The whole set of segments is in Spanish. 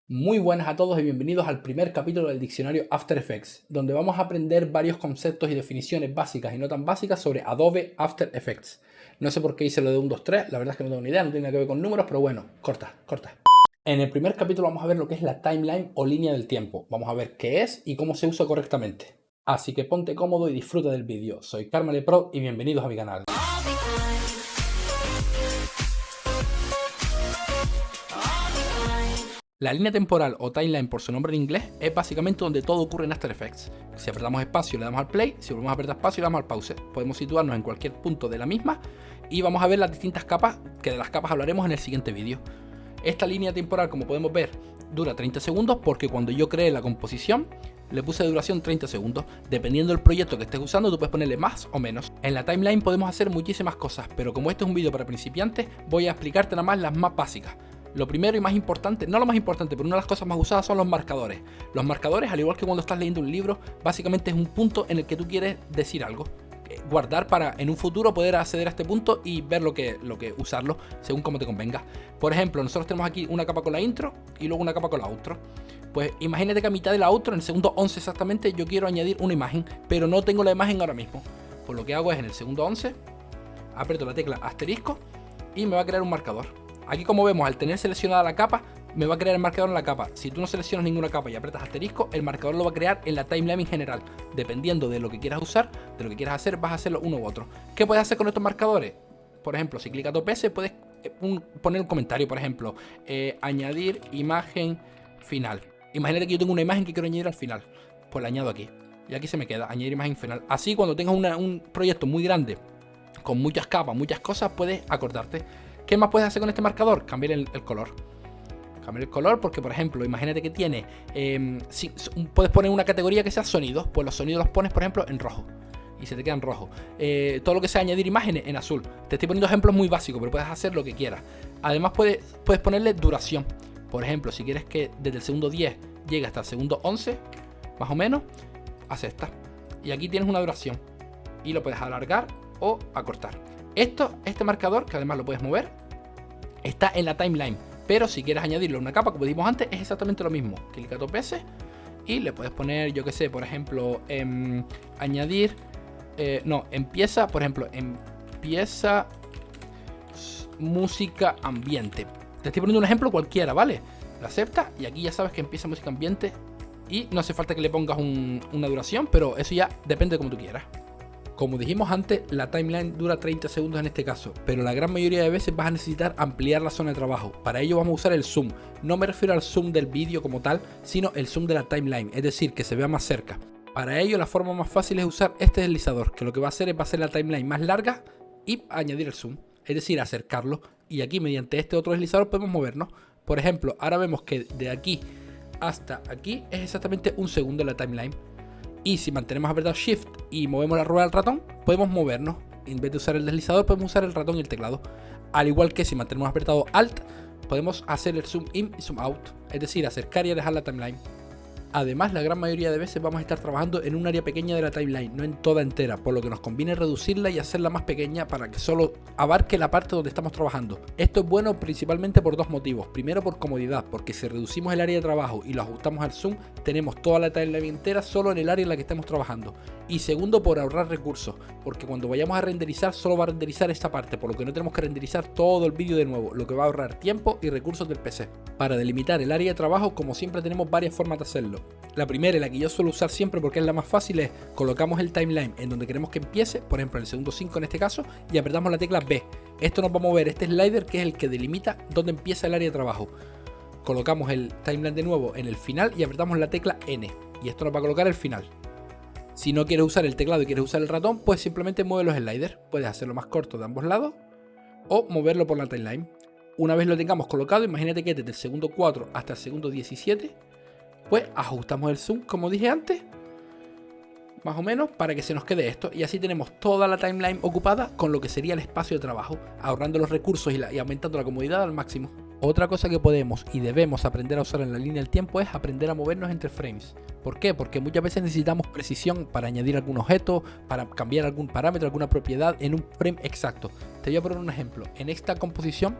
Muy buenas a todos y bienvenidos al primer capítulo del diccionario After Effects, donde vamos a aprender varios conceptos y definiciones básicas y no tan básicas sobre Adobe After Effects. No sé por qué hice lo de 1, 2, 3, la verdad es que no tengo ni idea, no tiene nada que ver con números, pero bueno, corta. En el primer capítulo vamos a ver lo que es la timeline o línea del tiempo. Vamos a ver qué es y cómo se usa correctamente. Así que ponte cómodo y disfruta del vídeo. Soy Carmele Pro y bienvenidos a mi canal. La línea temporal o timeline por su nombre en inglés es básicamente donde todo ocurre en After Effects. Si apretamos espacio le damos al play, si volvemos a apretar espacio le damos al pause. Podemos situarnos en cualquier punto de la misma y vamos a ver las distintas capas, que de las capas hablaremos en el siguiente vídeo. Esta línea temporal, como podemos ver, dura 30 segundos porque cuando yo creé la composición le puse de duración 30 segundos. Dependiendo del proyecto que estés usando, tú puedes ponerle más o menos. En la timeline podemos hacer muchísimas cosas, pero como este es un vídeo para principiantes, voy a explicarte nada más las más básicas. Lo primero y más importante, no lo más importante, pero una de las cosas más usadas son los marcadores. Los marcadores, al igual que cuando estás leyendo un libro, básicamente es un punto en el que tú quieres decir algo. Guardar para en un futuro poder acceder a este punto y ver lo que usarlo según como te convenga. Por ejemplo, nosotros tenemos aquí una capa con la intro y luego una capa con la outro. Pues imagínate que a mitad de la outro, en el segundo 11 exactamente, yo quiero añadir una imagen, pero no tengo la imagen ahora mismo. Pues lo que hago es en el segundo 11, aprieto la tecla asterisco y me va a crear un marcador. Aquí, como vemos, al tener seleccionada la capa, me va a crear el marcador en la capa. Si tú no seleccionas ninguna capa y aprietas asterisco, el marcador lo va a crear en la timeline en general. Dependiendo de lo que quieras usar, de lo que quieras hacer, vas a hacerlo uno u otro. ¿Qué puedes hacer con estos marcadores? Por ejemplo, si clicas dos veces, puedes poner un comentario, por ejemplo, añadir imagen final. Imagínate que yo tengo una imagen que quiero añadir al final. Pues la añado aquí. Y aquí se me queda, añadir imagen final. Así, cuando tengas un proyecto muy grande, con muchas capas, muchas cosas, puedes acordarte. ¿Qué más puedes hacer con este marcador? Cambiar el color. Cambiar el color porque, por ejemplo, imagínate que tiene... puedes poner una categoría que sea sonidos. Pues los sonidos los pones, por ejemplo, en rojo. Y se te quedan rojo. Todo lo que sea añadir imágenes en azul. Te estoy poniendo ejemplos muy básicos, pero puedes hacer lo que quieras. Además, puedes ponerle duración. Por ejemplo, si quieres que desde el segundo 10 llegue hasta el segundo 11, más o menos, haz esta. Y aquí tienes una duración. Y lo puedes alargar o acortar. Este marcador, que además lo puedes mover, está en la timeline. Pero si quieres añadirlo a una capa, como dijimos antes, es exactamente lo mismo. Clica dos veces y le puedes poner, yo que sé, por ejemplo, añadir... empieza, por ejemplo, empieza música ambiente. Te estoy poniendo un ejemplo cualquiera, ¿vale? Lo aceptas y aquí ya sabes que empieza música ambiente. Y no hace falta que le pongas una duración, pero eso ya depende de como tú quieras. Como dijimos antes, la timeline dura 30 segundos en este caso, pero la gran mayoría de veces vas a necesitar ampliar la zona de trabajo. Para ello vamos a usar el zoom. No me refiero al zoom del vídeo como tal, sino el zoom de la timeline, es decir, que se vea más cerca. Para ello la forma más fácil es usar este deslizador, que lo que va a hacer es hacer la timeline más larga y añadir el zoom, es decir, acercarlo. Y aquí mediante este otro deslizador podemos movernos. Por ejemplo, ahora vemos que de aquí hasta aquí es exactamente un segundo en la timeline. Y si mantenemos apretado Shift y movemos la rueda del ratón, podemos movernos. En vez de usar el deslizador, podemos usar el ratón y el teclado. Al igual que si mantenemos apretado Alt, podemos hacer el zoom in y zoom out, es decir, acercar y alejar la timeline. Además, la gran mayoría de veces vamos a estar trabajando en un área pequeña de la timeline, no en toda entera, por lo que nos conviene reducirla y hacerla más pequeña para que solo abarque la parte donde estamos trabajando. Esto es bueno principalmente por dos motivos. Primero, por comodidad, porque si reducimos el área de trabajo y lo ajustamos al zoom, tenemos toda la timeline entera solo en el área en la que estemos trabajando. Y segundo, por ahorrar recursos, porque cuando vayamos a renderizar solo va a renderizar esta parte, por lo que no tenemos que renderizar todo el vídeo de nuevo, lo que va a ahorrar tiempo y recursos del PC. Para delimitar el área de trabajo, como siempre, tenemos varias formas de hacerlo. La primera y la que yo suelo usar siempre porque es la más fácil es colocamos el timeline en donde queremos que empiece, por ejemplo en el segundo 5 en este caso, y apretamos la tecla B. Esto nos va a mover este slider que es el que delimita donde empieza el área de trabajo. Colocamos el timeline de nuevo en el final y apretamos la tecla N, y esto nos va a colocar el final. Si no quieres usar el teclado y quieres usar el ratón, pues simplemente mueve los sliders. Puedes hacerlo más corto de ambos lados o moverlo por la timeline. Una vez lo tengamos colocado, imagínate que desde el segundo 4 hasta el segundo 17, pues ajustamos el zoom como dije antes, más o menos, para que se nos quede esto. Y así tenemos toda la timeline ocupada con lo que sería el espacio de trabajo, ahorrando los recursos y aumentando la comodidad al máximo. Otra cosa que podemos y debemos aprender a usar en la línea del tiempo es aprender a movernos entre frames. ¿Por qué? Porque muchas veces necesitamos precisión para añadir algún objeto, para cambiar algún parámetro, alguna propiedad en un frame exacto. Te voy a poner un ejemplo. En esta composición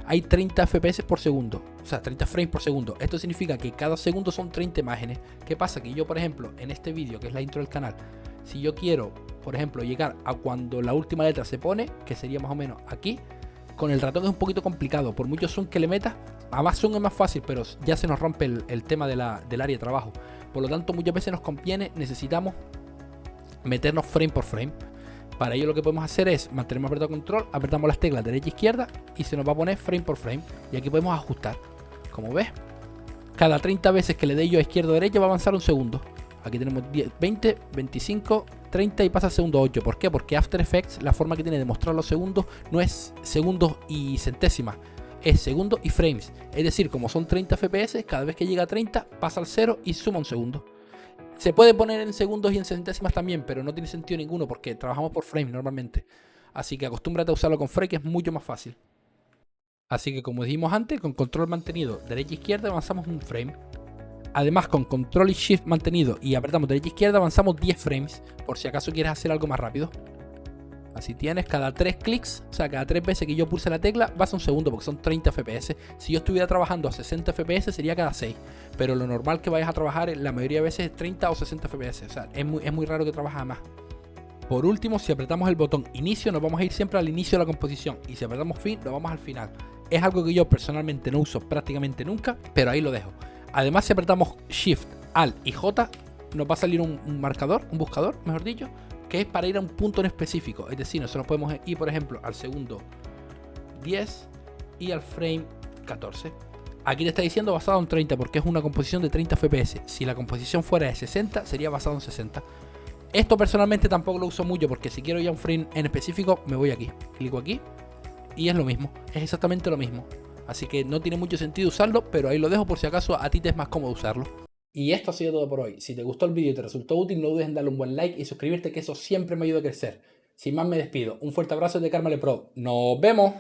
hay 30 FPS por segundo, o sea, 30 frames por segundo. Esto significa que cada segundo son 30 imágenes. ¿Qué pasa? Que yo, por ejemplo, en este vídeo, que es la intro del canal, si yo quiero, por ejemplo, llegar a cuando la última letra se pone, que sería más o menos aquí, con el ratón es un poquito complicado. Por mucho zoom que le metas, a más zoom es más fácil, pero ya se nos rompe el tema del área de trabajo. Por lo tanto, muchas veces nos conviene, necesitamos meternos frame por frame. Para ello lo que podemos hacer es mantenemos apretado control, apretamos las teclas derecha e izquierda y se nos va a poner frame por frame. Y aquí podemos ajustar. Como ves, cada 30 veces que le dé yo a izquierda o derecha va a avanzar un segundo. Aquí tenemos 10, 20, 25, 30 y pasa al segundo 8. ¿Por qué? Porque After Effects, la forma que tiene de mostrar los segundos no es segundos y centésimas, es segundos y frames. Es decir, como son 30 FPS, cada vez que llega a 30 pasa al 0 y suma un segundo. Se puede poner en segundos y en centésimas también, pero no tiene sentido ninguno porque trabajamos por frames normalmente. Así que acostúmbrate a usarlo con frame, que es mucho más fácil. Así que como dijimos antes, con control mantenido derecha e izquierda avanzamos un frame. Además, con control y shift mantenido y apretamos derecha e izquierda avanzamos 10 frames, por si acaso quieres hacer algo más rápido. Así tienes, cada 3 clics, o sea, cada 3 veces que yo pulse la tecla vas a un segundo porque son 30 FPS. Si yo estuviera trabajando a 60 FPS sería cada 6, pero lo normal que vayas a trabajar la mayoría de veces es 30 o 60 FPS, o sea, es muy raro que trabajes a más. Por último, si apretamos el botón inicio nos vamos a ir siempre al inicio de la composición y si apretamos fin nos vamos al final. Es algo que yo personalmente no uso prácticamente nunca, pero ahí lo dejo. Además, si apretamos Shift, Alt y J, nos va a salir un marcador, un buscador, mejor dicho, que es para ir a un punto en específico. Es decir, nosotros podemos ir, por ejemplo, al segundo 10 y al frame 14. Aquí te está diciendo basado en 30 porque es una composición de 30 FPS. Si la composición fuera de 60, sería basado en 60. Esto personalmente tampoco lo uso mucho porque si quiero ya un frame en específico, me voy aquí, clico aquí y es lo mismo, es exactamente lo mismo. Así que no tiene mucho sentido usarlo, pero ahí lo dejo por si acaso a ti te es más cómodo usarlo. Y esto ha sido todo por hoy. Si te gustó el vídeo y te resultó útil, no dudes en darle un buen like y suscribirte, que eso siempre me ayuda a crecer. Sin más me despido. Un fuerte abrazo de Karmale Pro. ¡Nos vemos!